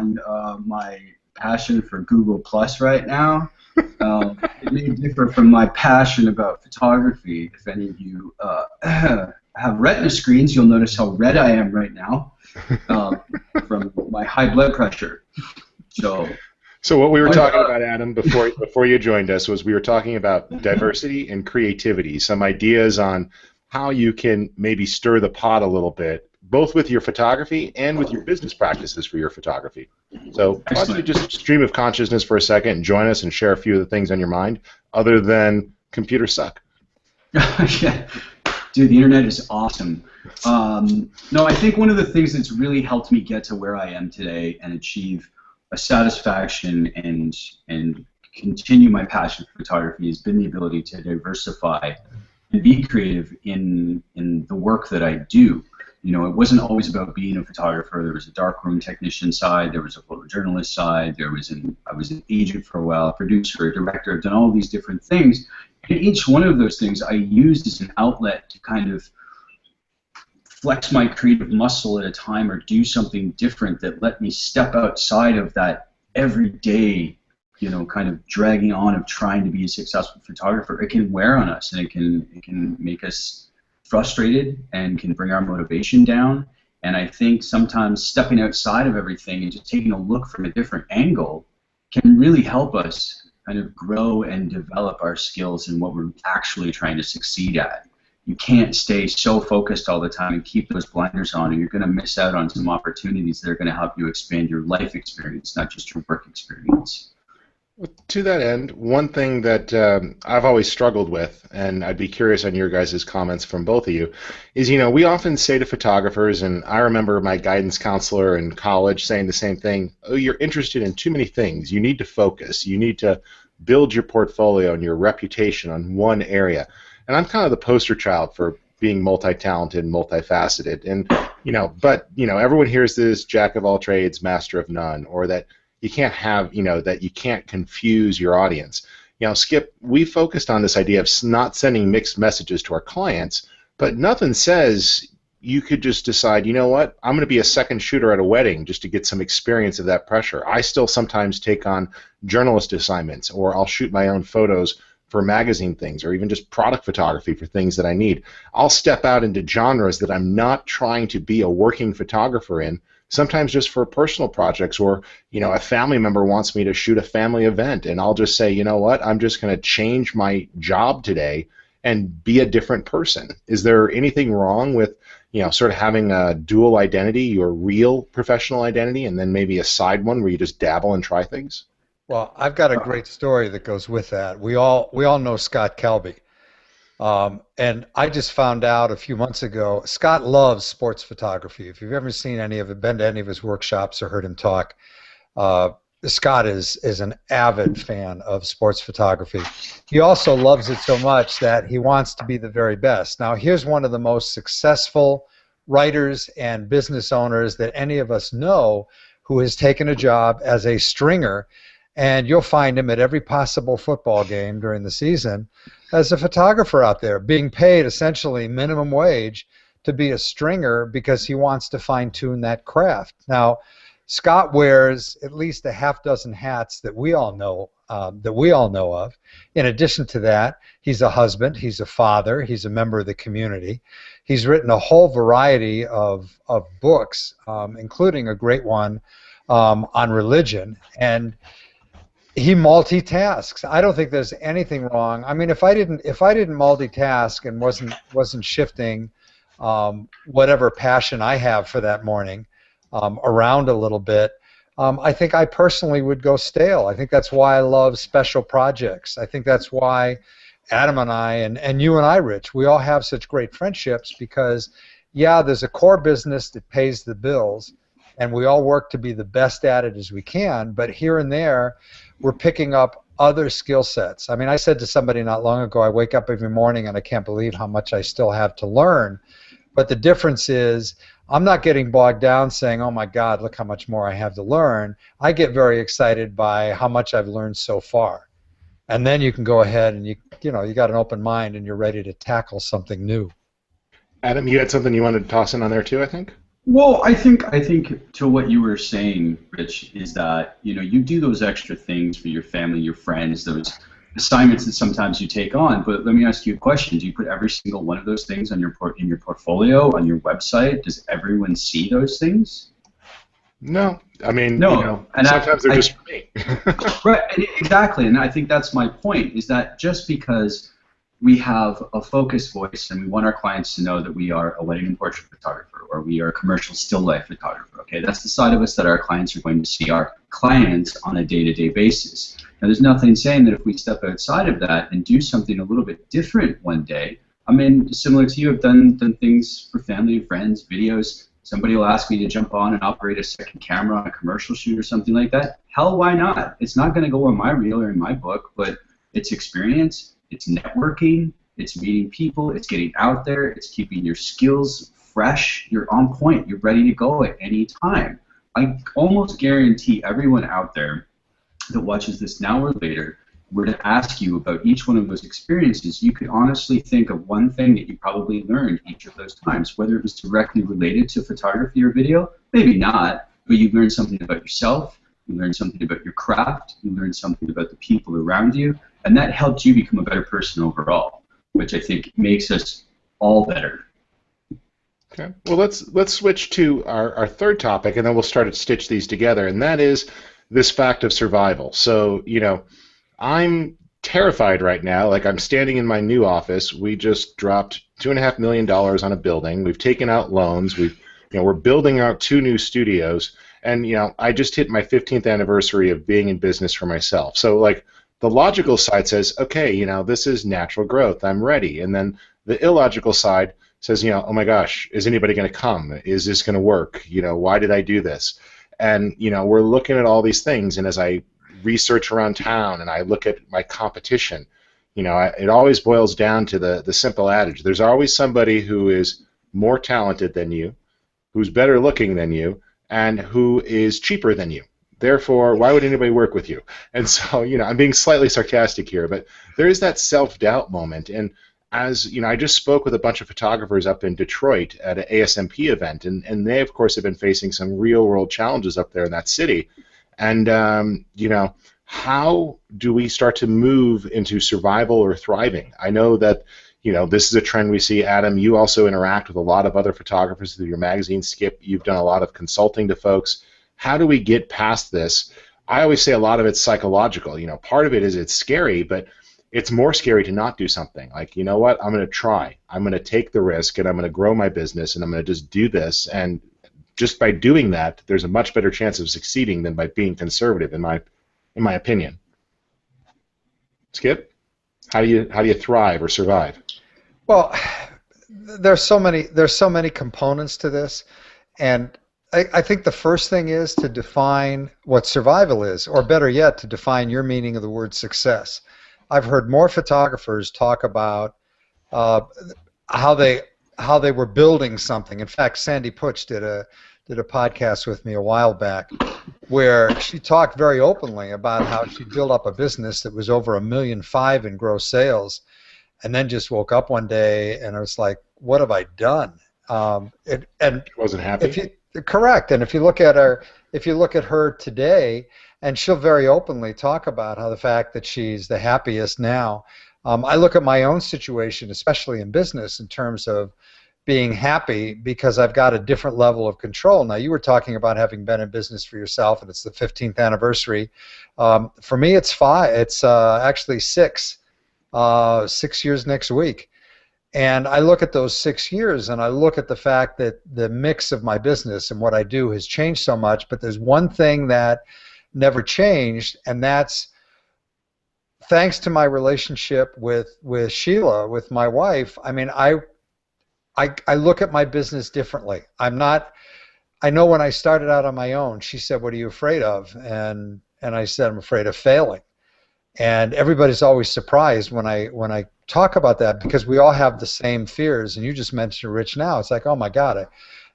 my passion for Google Plus right now. It may differ from my passion about photography. If any of you have retina screens, you'll notice how red I am right now from my high blood pressure. So what we were talking about, Adam, before you joined us, was we were talking about diversity and creativity, some ideas on how you can maybe stir the pot a little bit, both with your photography and with your business practices for your photography. So why don't you just stream of consciousness for a second and join us and share a few of the things on your mind, other than computers suck. Yeah. Dude, the internet is awesome. No, I think one of the things that's really helped me get to where I am today and achieve a satisfaction and continue my passion for photography has been the ability to diversify and be creative in the work that I do. You know, it wasn't always about being a photographer. There was a darkroom technician side, there was a photojournalist side, I was an agent for a while, a producer, a director. I've done all these different things. And each one of those things I used as an outlet to kind of flex my creative muscle at a time or do something different that let me step outside of that everyday, you know, kind of dragging on of trying to be a successful photographer. It can wear on us, and it can make us frustrated and can bring our motivation down. And I think sometimes stepping outside of everything and just taking a look from a different angle can really help us kind of grow and develop our skills in what we're actually trying to succeed at. You can't stay so focused all the time and keep those blinders on, and you're going to miss out on some opportunities that are going to help you expand your life experience, not just your work experience. Well, to that end, one thing that I've always struggled with, and I'd be curious on your guys' comments from both of you, is, you know, we often say to photographers, and I remember my guidance counselor in college saying the same thing, oh, you're interested in too many things. You need to focus. You need to build your portfolio and your reputation on one area. And I'm kind of the poster child for being multi-talented and multifaceted. And, you know, but, you know, everyone hears this jack of all trades, master of none, or that you can't have, you know, that you can't confuse your audience. You know, Skip, we focused on this idea of not sending mixed messages to our clients, but nothing says you could just decide, you know what, I'm going to be a second shooter at a wedding just to get some experience of that pressure. I still sometimes take on journalist assignments, or I'll shoot my own photos for magazine things, or even just product photography for things that I need. I'll step out into genres that I'm not trying to be a working photographer in, sometimes just for personal projects, or, you know, a family member wants me to shoot a family event, and I'll just say, you know what, I'm just going to change my job today and be a different person. Is there anything wrong with, you know, sort of having a dual identity, your real professional identity, and then maybe a side one where you just dabble and try things? Well, I've got a great story that goes with that. We all know Scott Kelby. And I just found out a few months ago, Scott loves sports photography. If you've ever seen any of it, been to any of his workshops or heard him talk, Scott is an avid fan of sports photography. He also loves it so much that he wants to be the very best. Now, here's one of the most successful writers and business owners that any of us know who has taken a job as a stringer, and you'll find him at every possible football game during the season as a photographer out there, being paid essentially minimum wage to be a stringer because he wants to fine-tune that craft. Now, Scott wears at least a half dozen hats that we all know of. In addition to that, he's a husband, he's a father, he's a member of the community. He's written a whole variety of books, including a great one on religion, and he multitasks. I don't think there's anything wrong. I mean, if I didn't multitask and wasn't shifting whatever passion I have for that morning around a little bit, I think I personally would go stale. I think that's why I love special projects. I think that's why Adam and I, and you and I, Rich, we all have such great friendships because, yeah, there's a core business that pays the bills, and we all work to be the best at it as we can, but here and there, we're picking up other skill sets. I mean, I said to somebody not long ago, I wake up every morning and I can't believe how much I still have to learn. But the difference is I'm not getting bogged down saying, oh my God, look how much more I have to learn. I get very excited by how much I've learned so far. And then you can go ahead and you got an open mind and you're ready to tackle something new. Adam, you had something you wanted to toss in on there too, I think? Well, I think to what you were saying, Rich, is that you do those extra things for your family, your friends, those assignments that sometimes you take on. But let me ask you a question: do you put every single one of those things on in your portfolio, on your website? Does everyone see those things? No, I mean, No, and sometimes they're just for me. right, exactly, and I think that's my point, is that just because we have a focused voice and we want our clients to know that we are a wedding and portrait photographer or we are a commercial still life photographer, okay, that's the side of us that our clients are going to see our clients on a day-to-day basis. Now, there's nothing saying that if we step outside of that and do something a little bit different one day, I mean, similar to you, I've done things for family and friends, videos. Somebody will ask me to jump on and operate a second camera on a commercial shoot or something like that. Hell, why not? It's not going to go on my reel or in my book, but it's experience, it's networking, it's meeting people, it's getting out there, it's keeping your skills fresh. You're on point. You're ready to go at any time. I almost guarantee everyone out there that watches this now or later were to ask you about each one of those experiences, you could honestly think of one thing that you probably learned each of those times, whether it was directly related to photography or video, maybe not, but you learned something about yourself, you learned something about your craft, you learned something about the people around you, and that helped you become a better person overall, which I think makes us all better. Okay. Well, let's switch to our third topic, and then we'll start to stitch these together, and that is this fact of survival. So, I'm terrified right now. Like, I'm standing in my new office. We just dropped $2.5 million on a building. We've taken out loans. We're building out 2 new studios, and I just hit my 15th anniversary of being in business for myself. So, like, the logical side says, okay, this is natural growth. I'm ready. And then the illogical side says, oh my gosh, is anybody going to come? Is this going to work? Why did I do this? And we're looking at all these things, and as I research around town and I look at my competition, it always boils down to the simple adage: there's always somebody who is more talented than you, who's better looking than you, and who is cheaper than you. Therefore, why would anybody work with you? And so, I'm being slightly sarcastic here, but there is that self-doubt moment. And as I just spoke with a bunch of photographers up in Detroit at an ASMP event, and they, of course, have been facing some real-world challenges up there in that city. And, how do we start to move into survival or thriving? I know that, this is a trend we see. Adam, you also interact with a lot of other photographers through your magazine, Skip. You've done a lot of consulting to folks. How do we get past this? I always say a lot of it's psychological. Part of it is it's scary, but it's more scary to not do something. Like, you know what? I'm going to try. I'm going to take the risk, and I'm going to grow my business, and I'm going to just do this. And just by doing that, there's a much better chance of succeeding than by being conservative, in my opinion. Skip, how do you thrive or survive? Well, there's so many components to this, and I think the first thing is to define what survival is, or better yet, to define your meaning of the word success. I've heard more photographers talk about how they were building something. In fact, Sandy Putsch did a podcast with me a while back where she talked very openly about how she built up a business that was over $1.5 million in gross sales, and then just woke up one day and I was like, what have I done? And wasn't happy. Correct. And if you look at her today, and she'll very openly talk about how the fact that she's the happiest now. I look at my own situation, especially in business, in terms of being happy because I've got a different level of control. Now, you were talking about having been in business for yourself, and it's the 15th anniversary. For me, it's 5. It's actually 6. 6 years next week. And I look at those 6 years, and I look at the fact that the mix of my business and what I do has changed so much, but there's one thing that never changed, and that's thanks to my relationship with Sheila, with my wife. I mean, I look at my business differently. I know when I started out on my own, she said, what are you afraid of? And I said, I'm afraid of failing. And everybody's always surprised when I talk about that, because we all have the same fears. And you just mentioned Rich now. It's like, oh my God,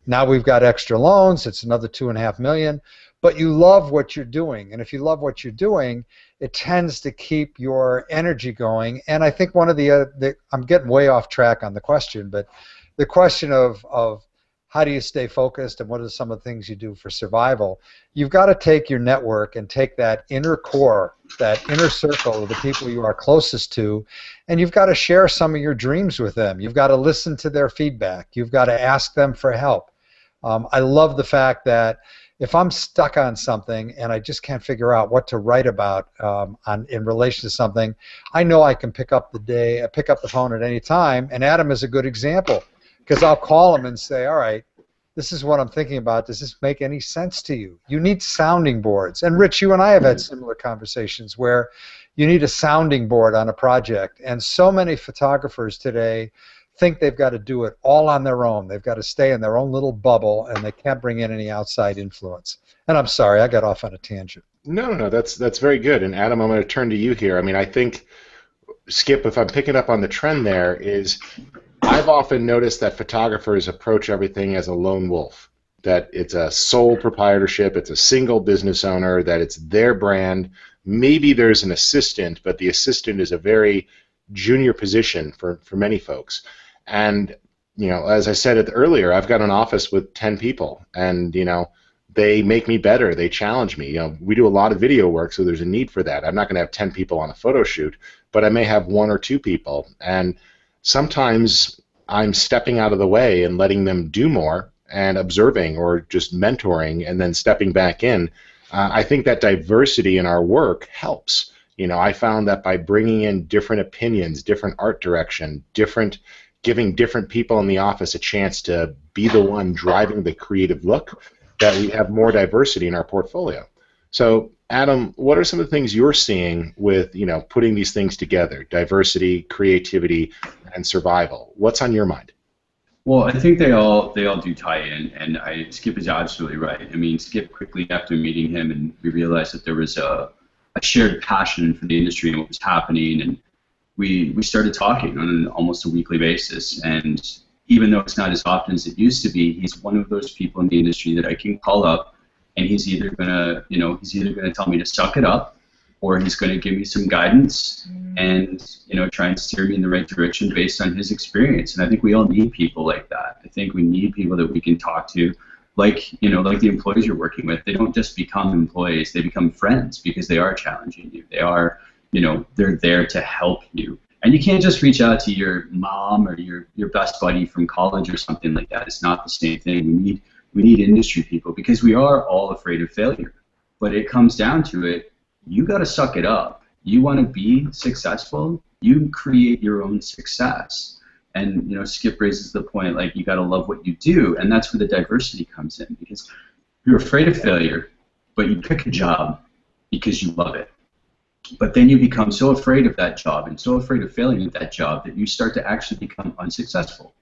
now we've got extra loans. It's another $2.5 million. But you love what you're doing. And if you love what you're doing, it tends to keep your energy going. And I think one of I'm getting way off track on the question, but the question of how do you stay focused, and what are some of the things you do for survival, you've got to take your network and take that inner core, that inner circle of the people you are closest to, and you've got to share some of your dreams with them. You've got to listen to their feedback. You've got to ask them for help. I love the fact that if I'm stuck on something and I just can't figure out what to write about in relation to something, I know I can pick up the phone at any time, and Adam is a good example, because I'll call him and say, all right, this is what I'm thinking about. Does this make any sense to you? You need sounding boards. And Rich, you and I have had similar conversations where you need a sounding board on a project, and so many photographers today think they've got to do it all on their own. They've got to stay in their own little bubble, and they can't bring in any outside influence. And I'm sorry, I got off on a tangent. No, that's very good. And Adam, I'm going to turn to you here. I mean, I think, Skip, if I'm picking up on the trend there, is I've often noticed that photographers approach everything as a lone wolf, that it's a sole proprietorship, it's a single business owner, that it's their brand. Maybe there's an assistant, but the assistant is a very junior position for many folks. And, as I said it earlier, I've got an office with 10 people, and, they make me better. They challenge me. We do a lot of video work, so there's a need for that. I'm not going to have 10 people on a photo shoot, but I may have 1 or 2 people. And sometimes I'm stepping out of the way and letting them do more and observing or just mentoring and then stepping back in. I think that diversity in our work helps. I found that by bringing in different opinions, different art direction, giving different people in the office a chance to be the one driving the creative look, that we have more diversity in our portfolio. So, Adam, what are some of the things you're seeing with, putting these things together, diversity, creativity, and survival? What's on your mind? Well, I think they all do tie in, and Skip is absolutely right. I mean, Skip, quickly after meeting him, and we realized that there was a shared passion for the industry and what was happening, and we started talking on almost a weekly basis. And even though it's not as often as it used to be, he's one of those people in the industry that I can call up, and he's either gonna tell me to suck it up, or he's gonna give me some guidance and try and steer me in the right direction based on his experience. And I think we all need people like that. I think we need people that we can talk to, like the employees you're working with. They don't just become employees; they become friends because they are challenging you. They are, they're there to help you. And you can't just reach out to your mom or your best buddy from college or something like that. It's not the same thing. We need industry people, because we are all afraid of failure. But it comes down to it. You got to suck it up. You want to be successful, you create your own success. And Skip raises the point, like, you got to love what you do, and that's where the diversity comes in, because you're afraid of failure, but you pick a job because you love it. But then you become so afraid of that job and so afraid of failing at that job that you start to actually become unsuccessful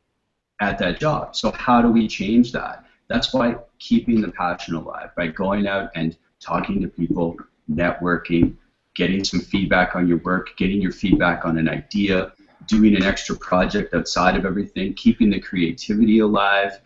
at that job. So how do we change that? That's by keeping the passion alive, by going out and talking to people, networking, getting some feedback on your work, getting your feedback on an idea, doing an extra project outside of everything, keeping the creativity alive,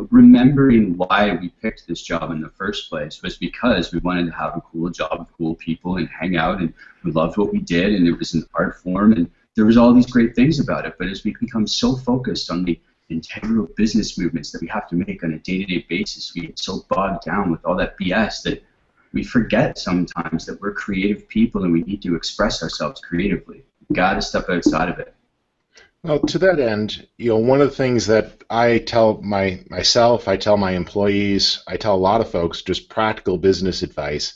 remembering why we picked this job in the first place was because we wanted to have a cool job with cool people and hang out, and we loved what we did, and it was an art form, and there was all these great things about it. But as we become so focused on the integral business movements that we have to make on a day-to-day basis, we get so bogged down with all that BS that we forget sometimes that we're creative people and we need to express ourselves creatively. We've got to step outside of it. Well, to that end, one of the things that I tell myself, I tell my employees, I tell a lot of folks, just practical business advice,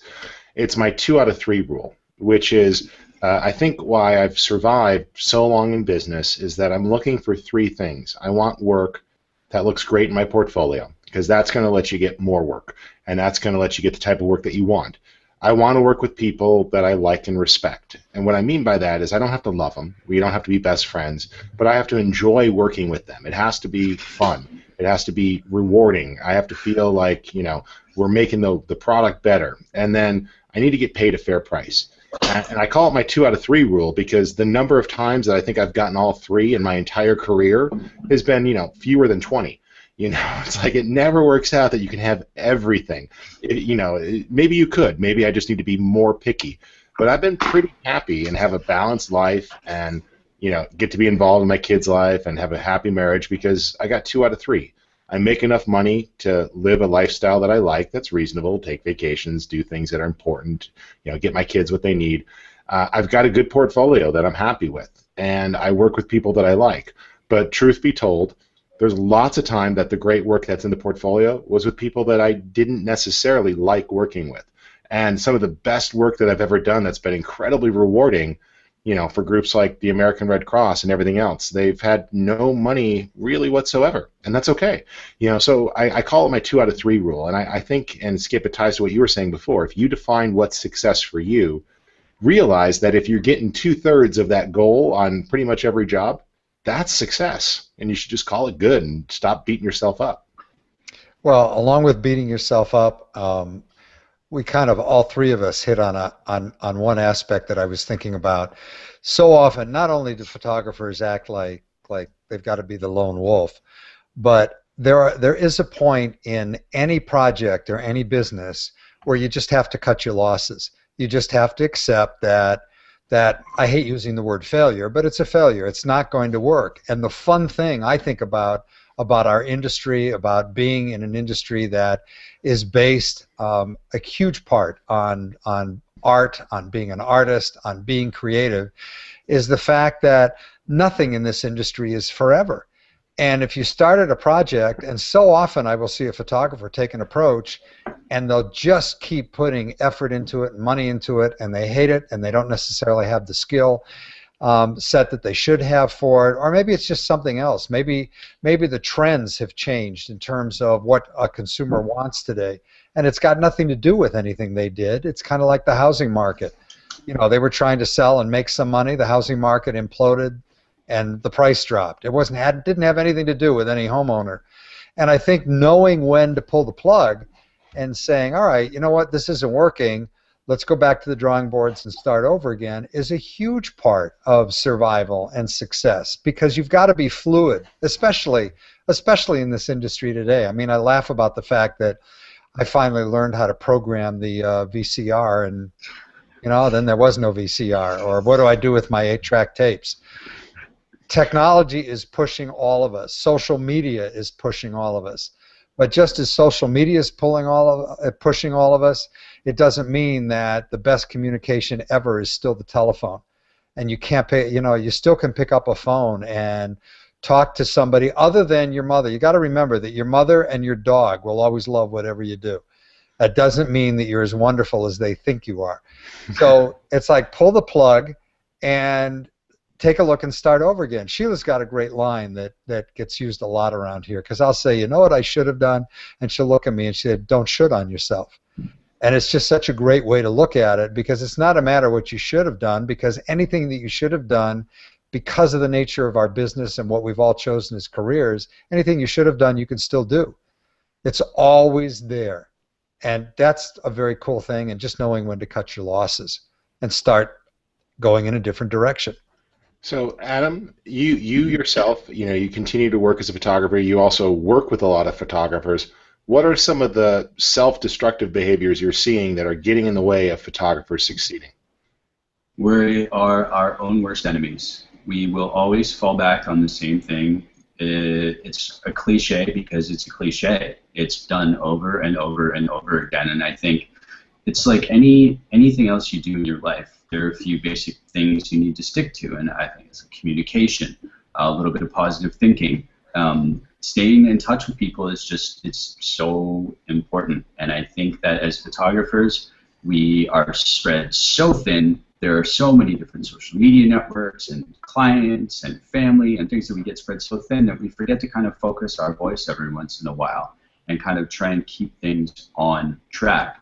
it's my 2 out of 3 rule, which is I think why I've survived so long in business is that I'm looking for 3 things. I want work that looks great in my portfolio, because that's going to let you get more work, and that's going to let you get the type of work that you want. I want to work with people that I like and respect. And what I mean by that is I don't have to love them. We don't have to be best friends, but I have to enjoy working with them. It has to be fun. It has to be rewarding. I have to feel like, we're making the product better. And then I need to get paid a fair price. And I call it my 2 out of 3 rule, because the number of times that I think I've gotten all 3 in my entire career has been, fewer than 20. It's like it never works out that you can have everything. Maybe you could. Maybe I just need to be more picky. But I've been pretty happy and have a balanced life and, get to be involved in my kids' life and have a happy marriage because I got 2 out of 3. I make enough money to live a lifestyle that I like, that's reasonable, take vacations, do things that are important, get my kids what they need. I've got a good portfolio that I'm happy with, and I work with people that I like. But truth be told, there's lots of time that the great work that's in the portfolio was with people that I didn't necessarily like working with. And some of the best work that I've ever done that's been incredibly rewarding, for groups like the American Red Cross and everything else, they've had no money really whatsoever, and that's okay. So I call it my 2 out of 3 rule, and I think, and Skip, it ties to what you were saying before, if you define what's success for you, realize that if you're getting 2/3 of that goal on pretty much every job, that's success, and you should just call it good and stop beating yourself up. Well, along with beating yourself up, we kind of, all three of us, hit on one aspect that I was thinking about. So often, not only do photographers act like they've got to be the lone wolf, but there is a point in any project or any business where you just have to cut your losses. You just have to accept that I hate using the word failure, but it's a failure. It's not going to work. And the fun thing I think about our industry, about being in an industry that is based a huge part on art, on being an artist, on being creative, is the fact that nothing in this industry is forever. And if you started a project, and so often I will see a photographer take an approach and they'll just keep putting effort into it and money into it, and they hate it and they don't necessarily have the skill set that they should have for it, or maybe it's just something else. Maybe the trends have changed in terms of what a consumer wants today, and it's got nothing to do with anything they did. It's kind of like the housing market. They were trying to sell and make some money. The housing market imploded, and the price dropped. It didn't have anything to do with any homeowner. And I think knowing when to pull the plug and saying, all right, you know what, this isn't working, let's go back to the drawing boards and start over again, is a huge part of survival and success, because you've got to be fluid, especially in this industry today. I mean, I laugh about the fact that I finally learned how to program the VCR, and then there was no VCR, or what do I do with my 8-track tapes? Technology is pushing all of us. Social media is pushing all of us. But just as social media is pushing all of us, it doesn't mean that the best communication ever is still the telephone. And you can't you still can pick up a phone and talk to somebody other than your mother. You got to remember that your mother and your dog will always love whatever you do. That doesn't mean that you're as wonderful as they think you are. So it's like, pull the plug and take a look and start over again. Sheila's got a great line that gets used a lot around here, because I'll say, you know what I should have done? And she'll look at me and she said, don't should on yourself. And it's just such a great way to look at it, because it's not a matter of what you should have done, because anything that you should have done, because of the nature of our business and what we've all chosen as careers, anything you should have done, you can still do. It's always there. And that's a very cool thing, and just knowing when to cut your losses and start going in a different direction. So, Adam, you yourself, you continue to work as a photographer. You also work with a lot of photographers. What are some of the self-destructive behaviors you're seeing that are getting in the way of photographers succeeding? We are our own worst enemies. We will always fall back on the same thing. It's a cliche because it's a cliche. It's done over and over and over again, and I think it's like anything else you do in your life. There are a few basic things you need to stick to, and I think it's communication, a little bit of positive thinking. Staying in touch with people it's so important, and I think that as photographers, we are spread so thin. There are so many different social media networks and clients and family and things that we get spread so thin that we forget to kind of focus our voice every once in a while and kind of try and keep things on track.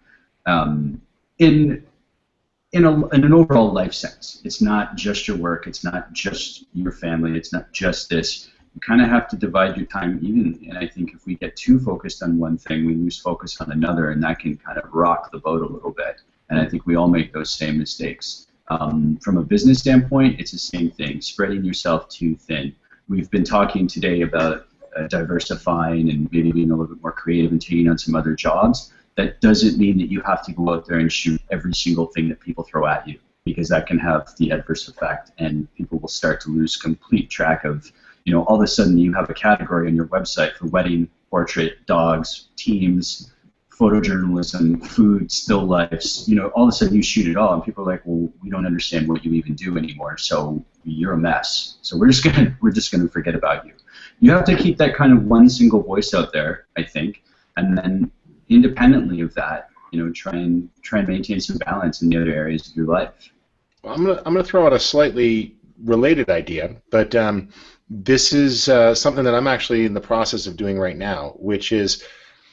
In an overall life sense, it's not just your work, it's not just your family, it's not just this. You kind of have to divide your time evenly, and I think if we get too focused on one thing, we lose focus on another, and that can kind of rock the boat a little bit. And I think we all make those same mistakes. From a business standpoint, it's the same thing, spreading yourself too thin. We've been talking today about diversifying and maybe being a little bit more creative and taking on some other jobs. That doesn't mean that you have to go out there and shoot every single thing that people throw at you, because that can have the adverse effect, and people will start to lose complete track of, all of a sudden you have a category on your website for wedding portrait, dogs, teams, photojournalism, food, still lifes. You know, all of a sudden you shoot it all, and people are like, well, we don't understand what you even do anymore. So you're a mess. So we're just gonna forget about you. You have to keep that kind of one single voice out there, I think, and then independently of that, you know, try and maintain some balance in the other areas of your life. Well, I'm gonna throw out a slightly related idea, but this is something that I'm actually in the process of doing right now, which is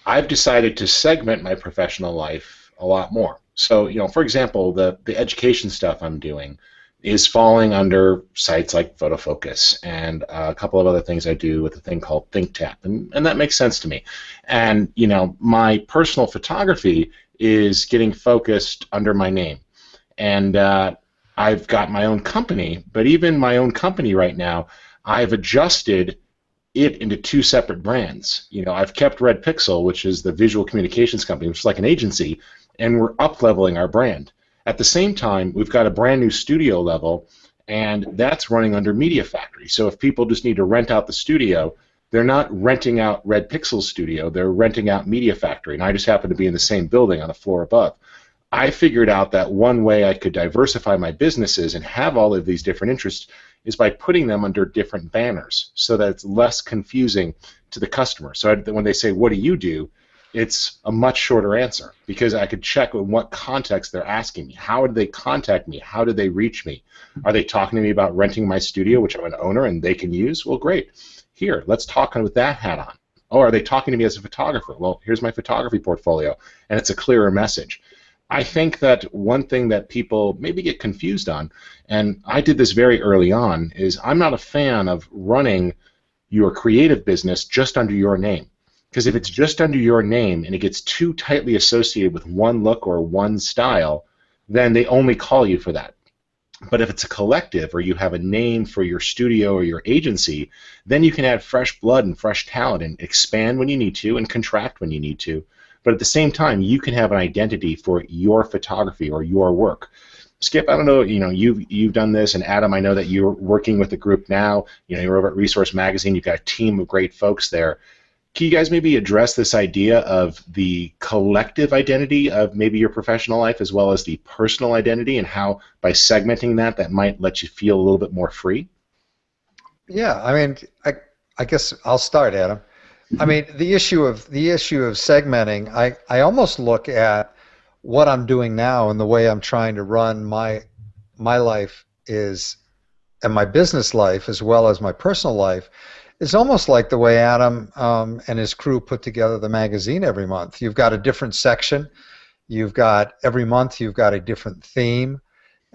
I've decided to segment my professional life a lot more. So, you know, for example, the education stuff I'm doing is falling under sites like PhotoFocus and a couple of other things I do with a thing called ThinkTap, and that makes sense to me. And, you know, my personal photography is getting focused under my name. And I've got my own company, but even my own company right now, I've adjusted it into two separate brands. You know, I've kept Red Pixel, which is the visual communications company, which is like an agency, and we're up-leveling our brand. At the same time, we've got a brand new studio level, and that's running under Media Factory. So if people just need to rent out the studio, they're not renting out Red Pixel's studio, they're renting out Media Factory, and I just happen to be in the same building on the floor above. I figured out that one way I could diversify my businesses and have all of these different interests is by putting them under different banners so that it's less confusing to the customer. So when they say, what do you do? It's a much shorter answer because I could check in what context they're asking me. How did they contact me? How did they reach me? Are they talking to me about renting my studio, which I'm an owner and they can use? Well, great. Here, let's talk with that hat on. Oh, are they talking to me as a photographer? Well, here's my photography portfolio, and it's a clearer message. I think that one thing that people maybe get confused on, and I did this very early on, is I'm not a fan of running your creative business just under your name. Because if it's just under your name and it gets too tightly associated with one look or one style, then they only call you for that. But if it's a collective or you have a name for your studio or your agency, then you can add fresh blood and fresh talent and expand when you need to and contract when you need to. But at the same time, you can have an identity for your photography or your work. Skip, I don't know, you know, you've done this, and Adam, I know that you're working with the group now. You know, you're over at Resource Magazine. You've got a team of great folks there. Can you guys maybe address this idea of the collective identity of maybe your professional life as well as the personal identity, and how by segmenting that might let you feel a little bit more free? Yeah, I mean, I guess I'll start, Adam. I mean, the issue of segmenting, I almost look at what I'm doing now and the way I'm trying to run my life is, and my business life as well as my personal life, is almost like the way Adam and his crew put together the magazine every month. You've got a different section. You've got every month you've got a different theme,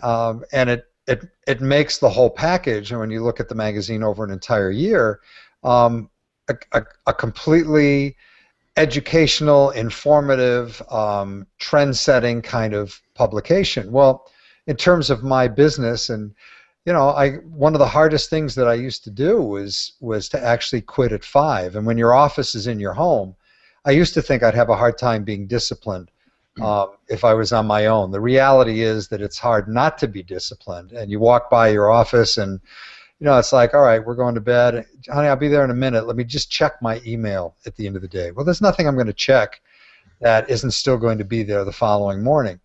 and it makes the whole package. And when you look at the magazine over an entire year, a completely educational, informative, trend-setting kind of publication. Well, in terms of my business, and you know, one of the hardest things that I used to do was to actually quit at 5. And when your office is in your home, I used to think I'd have a hard time being disciplined if I was on my own. The reality is that it's hard not to be disciplined. And you walk by your office and you know, it's like, all right, we're going to bed. Honey, I'll be there in a minute. Let me just check my email at the end of the day. Well, there's nothing I'm going to check that isn't still going to be there the following morning.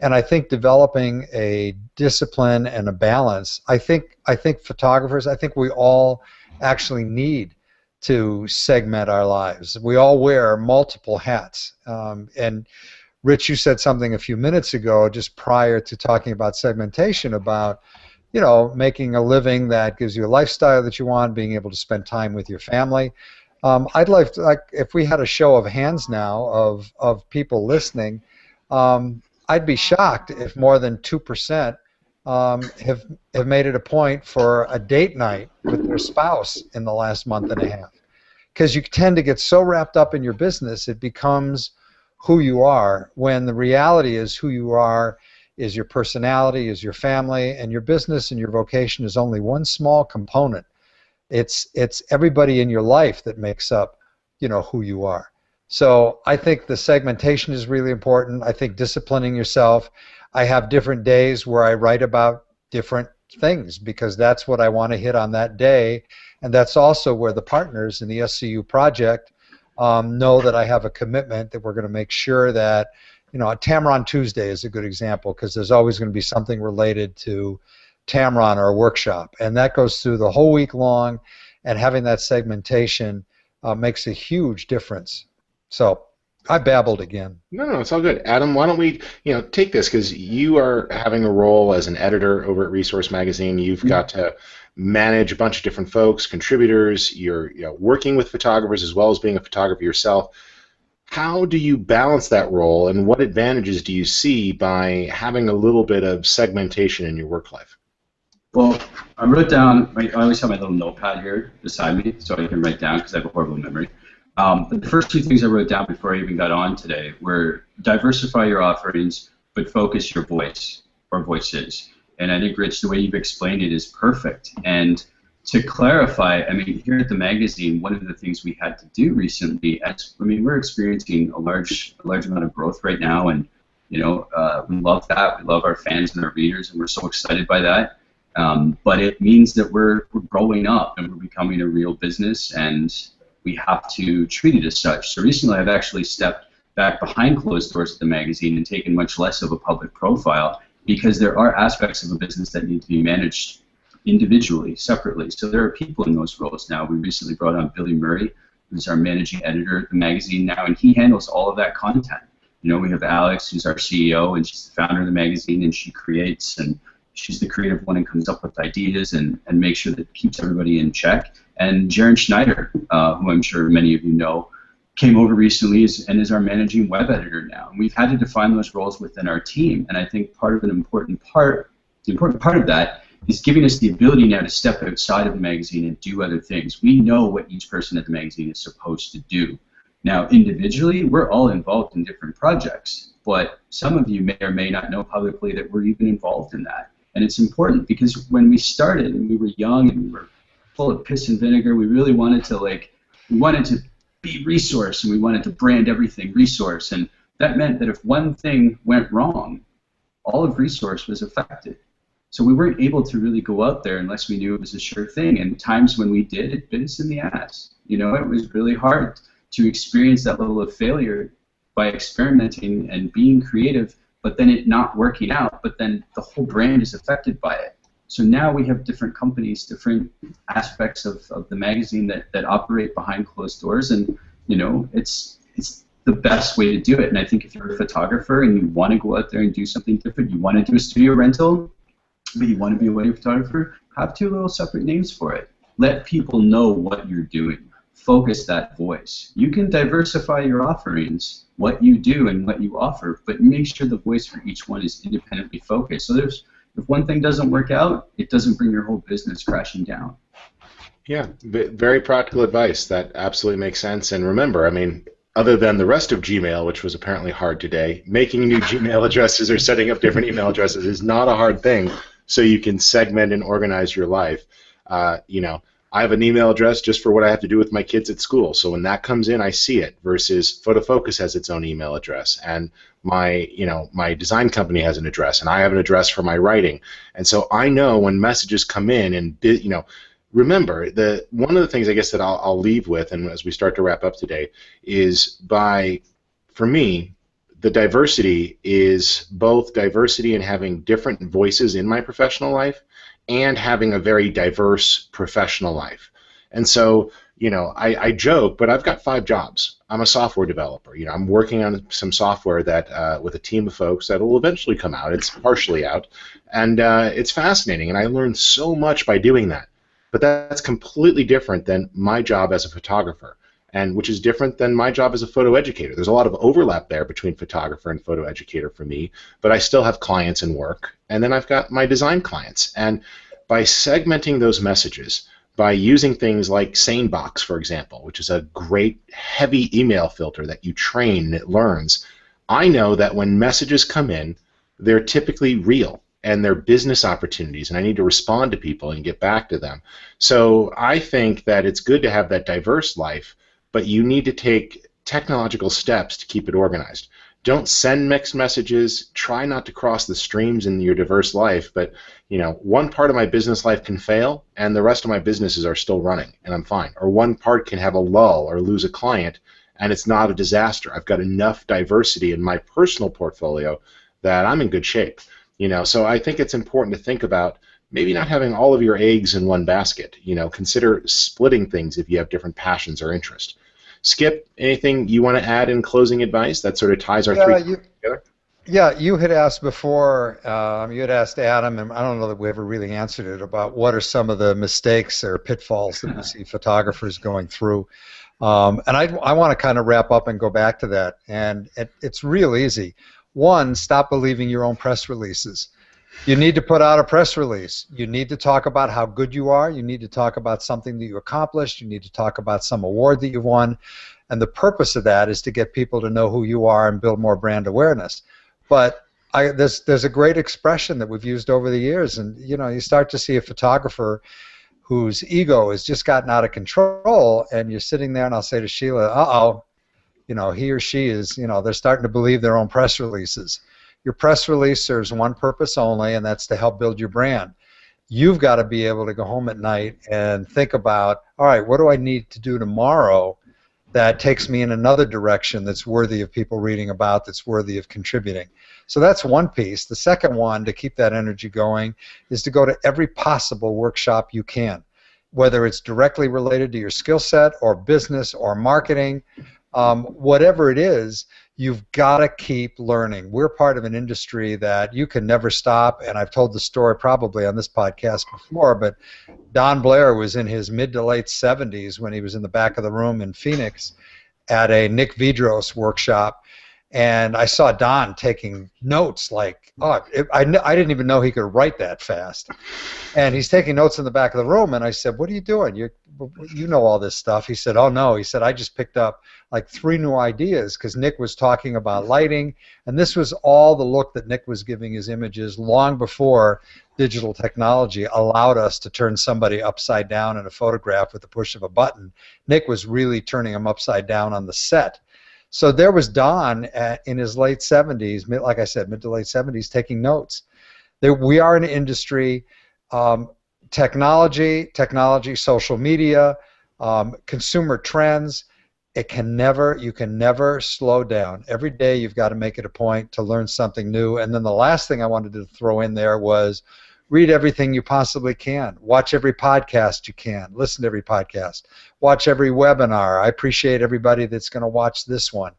And I think developing a discipline and a balance, I think photographers, I think we all actually need to segment our lives. We all wear multiple hats. And Rich, you said something a few minutes ago, just prior to talking about segmentation, about you know, making a living that gives you a lifestyle that you want, being able to spend time with your family. I'd like if we had a show of hands now of people listening, I'd be shocked if more than 2% have made it a point for a date night with their spouse in the last month and a half. Because you tend to get so wrapped up in your business, it becomes who you are, when the reality is who you are is your personality, is your family, and your business and your vocation is only one small component. It's everybody in your life that makes up, you know, who you are. So I think the segmentation is really important. I think disciplining yourself. I have different days where I write about different things because that's what I want to hit on that day, and that's also where the partners in the SCU project know that I have a commitment that we're going to make sure that, Tamron Tuesday is a good example because there's always going to be something related to Tamron or a workshop, and that goes through the whole week long, and having that segmentation makes a huge difference. So I babbled again. No, it's all good. Adam, why don't we, take this, because you are having a role as an editor over at Resource Magazine. You've got to manage a bunch of different folks, contributors. You're working with photographers as well as being a photographer yourself. How do you balance that role, and what advantages do you see by having a little bit of segmentation in your work life? Well, I wrote down, I always have my little notepad here beside me so I can write down because I have a horrible memory. But the first two things I wrote down before I even got on today were diversify your offerings, but focus your voice or voices. And I think, Rich, the way you've explained it is perfect. And to clarify, I mean, here at the magazine, one of the things we had to do recently, we're experiencing a large amount of growth right now, and we love that. We love our fans and our readers, and we're so excited by that. But it means that we're growing up and we're becoming a real business, and we have to treat it as such. So recently I've actually stepped back behind closed doors at the magazine and taken much less of a public profile because there are aspects of a business that need to be managed individually, separately. So there are people in those roles now. We recently brought on Billy Murray, who's our managing editor at the magazine now, and he handles all of that content. We have Alex, who's our CEO, and she's the founder of the magazine, and she creates, and she's the creative one and comes up with ideas and makes sure that it keeps everybody in check. And Jaron Schneider, who I'm sure many of you know, came over recently and is our managing web editor now. And we've had to define those roles within our team. And I think the important part of that is giving us the ability now to step outside of the magazine and do other things. We know what each person at the magazine is supposed to do. Now, individually, we're all involved in different projects, but some of you may or may not know publicly that we're even involved in that. And it's important because when we started and we were young and we were full of piss and vinegar, we really wanted to be Resource, and we wanted to brand everything Resource, and that meant that if one thing went wrong, all of Resource was affected. So we weren't able to really go out there unless we knew it was a sure thing, and times when we did, it bit us in the ass. It was really hard to experience that level of failure by experimenting and being creative, but then it not working out, but then the whole brand is affected by it. So now we have different companies, different aspects of the magazine that operate behind closed doors, and it's the best way to do it. And I think if you're a photographer and you want to go out there and do something different, you want to do a studio rental, but you want to be a wedding photographer, have two little separate names for it. Let people know what you're doing. Focus that voice. You can diversify your offerings, what you do and what you offer, but make sure the voice for each one is independently focused. So if one thing doesn't work out, it doesn't bring your whole business crashing down. Yeah, very practical advice. That absolutely makes sense. And remember, I mean, other than the rest of Gmail, which was apparently hard today, making new Gmail addresses or setting up different email addresses is not a hard thing, so you can segment and organize your life. I have an email address just for what I have to do with my kids at school. So when that comes in, I see it. Versus PhotoFocus has its own email address, and my design company has an address, and I have an address for my writing. And so I know when messages come in, and remember one of the things I guess that I'll leave with, and as we start to wrap up today, is for me, the diversity is both diversity in having different voices in my professional life, and having a very diverse professional life. And so, I joke, but I've got 5 jobs. I'm a software developer. I'm working on some software that with a team of folks that will eventually come out. It's partially out, and it's fascinating, and I learned so much by doing that. But that's completely different than my job as a photographer, and which is different than my job as a photo educator. There's a lot of overlap there between photographer and photo educator for me, but I still have clients and work, and then I've got my design clients. And by segmenting those messages, by using things like SaneBox, for example, which is a great heavy email filter that you train and it learns, I know that when messages come in, they're typically real and they're business opportunities, and I need to respond to people and get back to them. So I think that it's good to have that diverse life, but you need to take technological steps to keep it organized. Don't send mixed messages. Try not to cross the streams in your diverse life, but one part of my business life can fail and the rest of my businesses are still running and I'm fine. Or one part can have a lull or lose a client and it's not a disaster. I've got enough diversity in my personal portfolio that I'm in good shape. So I think it's important to think about maybe not having all of your eggs in one basket. Consider splitting things if you have different passions or interests. Skip, anything you want to add in closing advice that sort of ties our three together? Yeah, you had asked before, you had asked Adam, and I don't know that we ever really answered it, about what are some of the mistakes or pitfalls that we see photographers going through. And I want to kind of wrap up and go back to that. And it's real easy. One, stop believing your own press releases. You need to put out a press release. You need to talk about how good you are. You need to talk about something that you accomplished. You need to talk about some award that you've won. And the purpose of that is to get people to know who you are and build more brand awareness. But there's a great expression that we've used over the years, and you start to see a photographer whose ego has just gotten out of control, and you're sitting there, and I'll say to Sheila, he or she is, they're starting to believe their own press releases. Your press release serves one purpose only, and that's to help build your brand. You've got to be able to go home at night and think about, all right, what do I need to do tomorrow that takes me in another direction that's worthy of people reading about, that's worthy of contributing. So that's one piece. The second one, to keep that energy going, is to go to every possible workshop you can, whether it's directly related to your skill set or business or marketing. Whatever it is, you've got to keep learning. We're part of an industry that you can never stop, and I've told the story probably on this podcast before, but Don Blair was in his mid to late 70s when he was in the back of the room in Phoenix at a Nick Vidros workshop, and I saw Don taking notes like, I didn't even know he could write that fast. And he's taking notes in the back of the room, and I said, what are you doing? You know all this stuff. He said, oh, no. He said, I just picked up like 3 new ideas because Nick was talking about lighting, and this was all the look that Nick was giving his images long before digital technology allowed us to turn somebody upside down in a photograph with the push of a button. Nick was really turning them upside down on the set. So there was Don in his late 70s, like I said, mid to late 70s, taking notes. We are an industry, technology, social media, consumer trends. You can never slow down. Every day you've got to make it a point to learn something new. And then the last thing I wanted to throw in there was read everything you possibly can. Watch every podcast you can. Listen to every podcast. Watch every webinar. I appreciate everybody that's going to watch this one.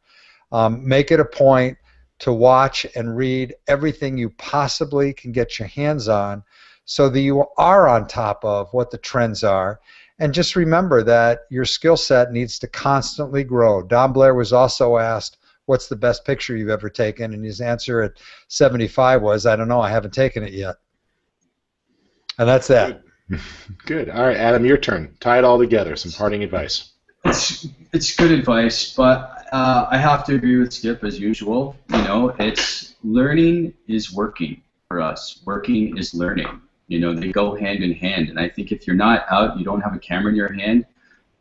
Make it a point to watch and read everything you possibly can get your hands on so that you are on top of what the trends are. And just remember that your skill set needs to constantly grow. Don Blair was also asked, what's the best picture you've ever taken? And his answer at 75 was, I don't know, I haven't taken it yet. And that's that. Good. All right, Adam, your turn. Tie it all together. Some parting advice. It's good advice, but I have to agree with Skip as usual. It's learning is working for us. Working is learning. They go hand in hand. And I think if you're not out, you don't have a camera in your hand,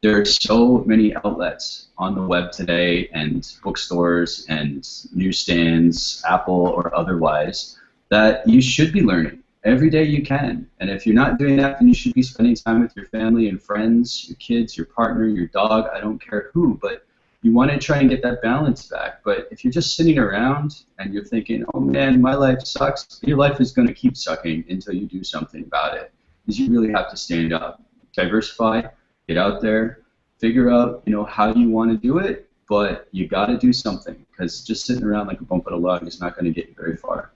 there are so many outlets on the web today and bookstores and newsstands, Apple or otherwise, that you should be learning. Every day you can. And if you're not doing that, then you should be spending time with your family and friends, your kids, your partner, your dog, I don't care who, but you want to try and get that balance back. But if you're just sitting around and you're thinking, oh man, my life sucks, your life is going to keep sucking until you do something about it. Because you really have to stand up. Diversify, get out there, figure out, how you want to do it, but you got to do something, because just sitting around like a bump on a log is not going to get you very far.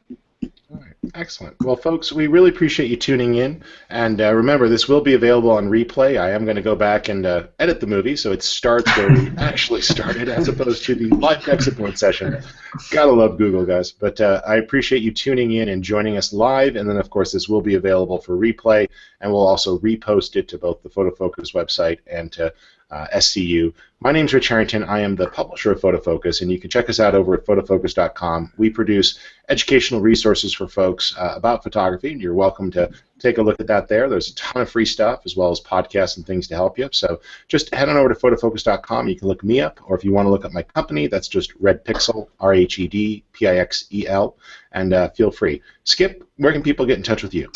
All right. Excellent. Well, folks, we really appreciate you tuning in. And remember, this will be available on replay. I am going to go back and edit the movie so it starts where we actually started as opposed to the live exit point session. Gotta love Google, guys. But I appreciate you tuning in and joining us live. And then, of course, this will be available for replay. And we'll also repost it to both the PhotoFocus website and to SCU. My name's Rich Harrington. I am the publisher of PhotoFocus, and you can check us out over at photofocus.com. We produce educational resources for folks about photography, and you're welcome to take a look at that there. There's a ton of free stuff as well as podcasts and things to help you. So just head on over to photofocus.com. You can look me up, or if you want to look up my company, that's just Red Pixel, RHEDPIXEL, and feel free. Skip, where can people get in touch with you?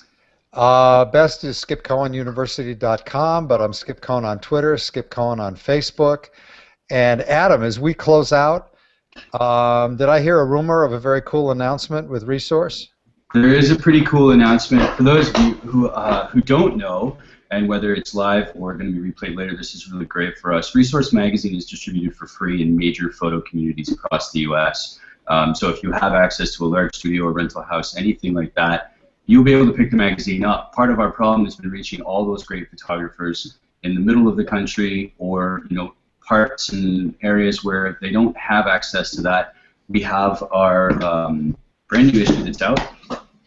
Best is skipcohenuniversity.com, but I'm Skip Cohen on Twitter, Skip Cohen on Facebook, And Adam, as we close out, did I hear a rumor of a very cool announcement with Resource? There is a pretty cool announcement. For those of you who don't know, and whether it's live or going to be replayed later, this is really great for us. Resource Magazine is distributed for free in major photo communities across the U.S. So if you have access to a large studio or rental house, anything like that, you'll be able to pick the magazine up. Part of our problem has been reaching all those great photographers in the middle of the country, or parts and areas where they don't have access to that. We have our brand new issue that's out,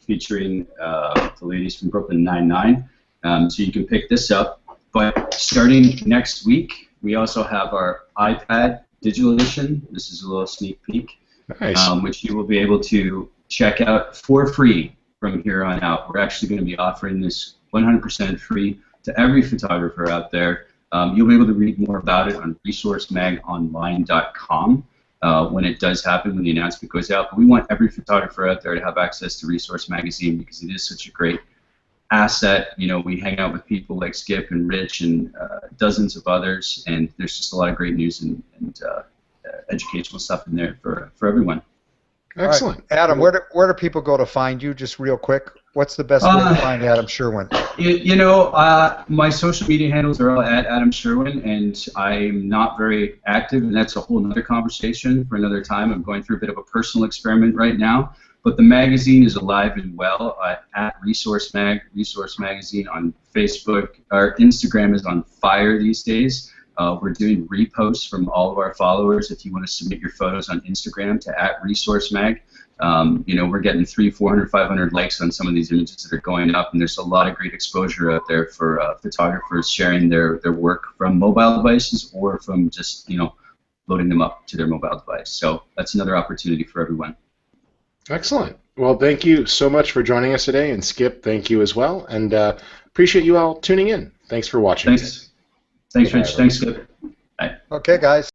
featuring the ladies from Brooklyn Nine-Nine. So you can pick this up. But starting next week, we also have our iPad digital edition. This is a little sneak peek, nice. Which you will be able to check out for free from here on out. We're actually going to be offering this 100% free to every photographer out there. You'll be able to read more about it on resourcemagonline.com when it does happen, when the announcement goes out. But we want every photographer out there to have access to Resource Magazine because it is such a great asset. We hang out with people like Skip and Rich and dozens of others, and there's just a lot of great news and educational stuff in there for everyone. Excellent. Right. Adam, where do people go to find you, just real quick? What's the best way to find Adam Sherwin? My social media handles are all at Adam Sherwin, and I'm not very active, and that's a whole other conversation for another time. I'm going through a bit of a personal experiment right now, but the magazine is alive and well at Resource Magazine on Facebook. Our Instagram is on fire these days. We're doing reposts from all of our followers. If you want to submit your photos on Instagram to @ResourceMag, we're getting 300, 400, 500 likes on some of these images that are going up, and there's a lot of great exposure out there for photographers sharing their work from mobile devices or from just loading them up to their mobile device. So that's another opportunity for everyone. Excellent. Well, thank you so much for joining us today, and Skip, thank you as well, and appreciate you all tuning in. Thanks for watching. Thanks, Rich. Thanks, Skip. Bye. Okay, guys.